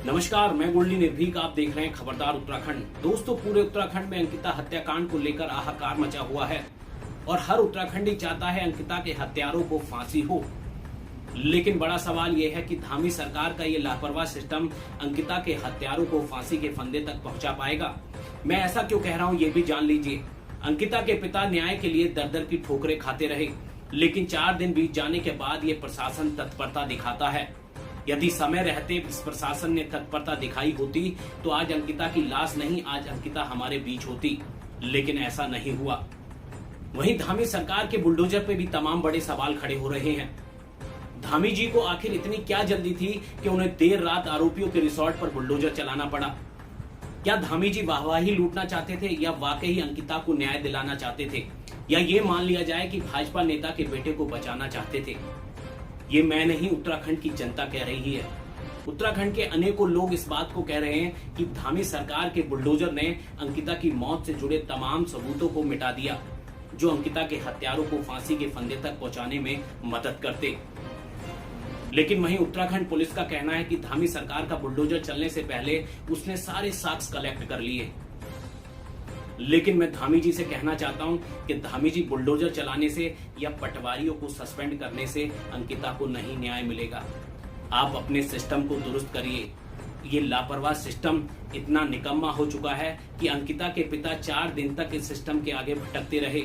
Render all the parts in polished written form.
नमस्कार, मैं मुरली निर्भीक। आप देख रहे हैं खबरदार उत्तराखंड। दोस्तों, पूरे उत्तराखंड में अंकिता हत्याकांड को लेकर हाहाकार मचा हुआ है और हर उत्तराखंडी चाहता है अंकिता के हत्यारों को फांसी हो। लेकिन बड़ा सवाल यह है कि धामी सरकार का ये लापरवाह सिस्टम अंकिता के हत्यारों को फांसी के फंदे तक पहुंचा पाएगा। मैं ऐसा क्यों कह रहा हूं, ये भी जान लीजिए। अंकिता के पिता न्याय के लिए दर दर की ठोकरें खाते रहे, लेकिन 4 दिन बीत जाने के बाद ये प्रशासन तत्परता दिखाता है। यदि समय रहते इस प्रशासन ने तत्परता दिखाई होती तो आज अंकिता की लाश नहीं, आज अंकिता हमारे बीच होती। लेकिन ऐसा नहीं हुआ। वहीं धामी सरकार के बुलडोजर पे भी तमाम बड़े सवाल खड़े हो रहे हैं। धामी जी को आखिर इतनी क्या जल्दी थी कि उन्हें देर रात आरोपियों के रिसोर्ट पर बुलडोजर चलाना पड़ा? क्या धामी जी वाहवाही लूटना चाहते थे या वाकई अंकिता को न्याय दिलाना चाहते थे, या ये मान लिया जाए कि भाजपा नेता के बेटे को बचाना चाहते थे? ये मैं नहीं, उत्तराखंड की जनता कह रही है। उत्तराखंड के अनेकों लोग इस बात को कह रहे हैं कि धामी सरकार के बुलडोजर ने अंकिता की मौत से जुड़े तमाम सबूतों को मिटा दिया, जो अंकिता के हत्यारों को फांसी के फंदे तक पहुंचाने में मदद करते। लेकिन वहीं उत्तराखंड पुलिस का कहना है कि धामी सरकार का बुलडोजर चलने से पहले उसने सारे साक्ष्य कलेक्ट कर लिए। लेकिन मैं धामी जी से कहना चाहता हूं कि धामी जी, बुलडोजर चलाने से या पटवारियों को सस्पेंड करने से अंकिता को नहीं न्याय मिलेगा। आप अपने सिस्टम को दुरुस्त करिए। ये लापरवाह सिस्टम इतना निकम्मा हो चुका है कि अंकिता के पिता 4 दिन तक इस सिस्टम के आगे भटकते रहे,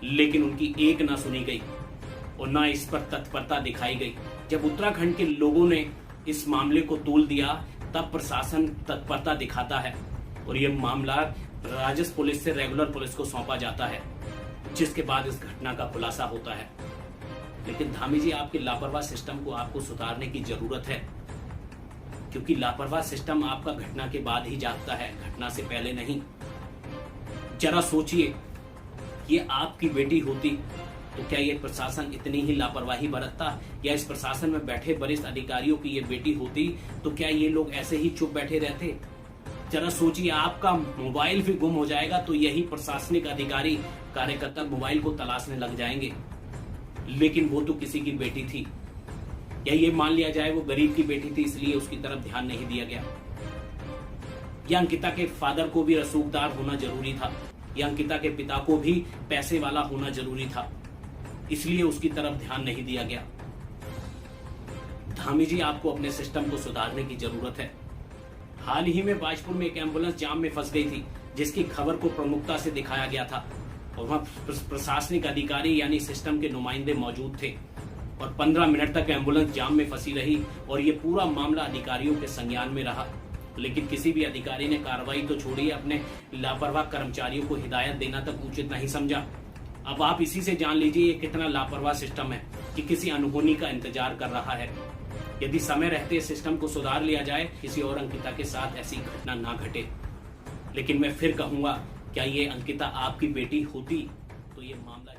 लेकिन उनकी एक ना सुनी गई और ना इस पर तत्परता दिखाई गई। जब उत्तराखंड के लोगों ने इस मामले को तोल दिया, तब प्रशासन तत्परता दिखाता है और ये मामला राजस्व पुलिस से रेगुलर पुलिस को सौंपा जाता है, जिसके बाद इस घटना का खुलासा होता है। लेकिन धामी जी, आपके लापरवाह सिस्टम को आपको सुधारने की जरूरत है, क्योंकि लापरवाह सिस्टम आपका घटना के बाद ही जागता है, घटना से पहले नहीं। जरा सोचिए, ये आपकी बेटी होती तो क्या ये प्रशासन इतनी ही लापरवाही बरतता? या इस प्रशासन में बैठे वरिष्ठ अधिकारियों की ये बेटी होती तो क्या ये लोग ऐसे ही चुप बैठे रहते? जरा सोचिए, आपका मोबाइल भी गुम हो जाएगा तो यही प्रशासनिक अधिकारी कार्यकर्ता मोबाइल को तलाशने लग जाएंगे। लेकिन वो तो किसी की बेटी थी, या ये मान लिया जाए वो गरीब की बेटी थी, इसलिए उसकी तरफ ध्यान नहीं दिया गया। या अंकिता के फादर को भी रसूखदार होना जरूरी था, या अंकिता के पिता को भी पैसे वाला होना जरूरी था, इसलिए उसकी तरफ ध्यान नहीं दिया गया। धामी जी, आपको अपने सिस्टम को सुधारने की जरूरत है। हाल ही में बाजपुर में एक एम्बुलेंस जाम में फंस गई थी, जिसकी खबर को प्रमुखता से दिखाया गया था और वहां प्रशासनिक अधिकारी यानी सिस्टम के नुमाइंदे मौजूद थे और 15 मिनट तक एम्बुलेंस जाम में फंसी रही और ये पूरा मामला अधिकारियों के संज्ञान में रहा। लेकिन किसी भी अधिकारी ने कार्रवाई तो छोड़ी, अपने लापरवाह कर्मचारियों को हिदायत देना तक उचित नहीं समझा। अब आप इसी से जान लीजिए ये कितना लापरवाह सिस्टम है कि किसी अनहोनी का इंतजार कर रहा है। यदि समय रहते सिस्टम को सुधार लिया जाए, किसी और अंकिता के साथ ऐसी घटना ना घटे। लेकिन मैं फिर कहूंगा, क्या ये अंकिता आपकी बेटी होती तो ये मामला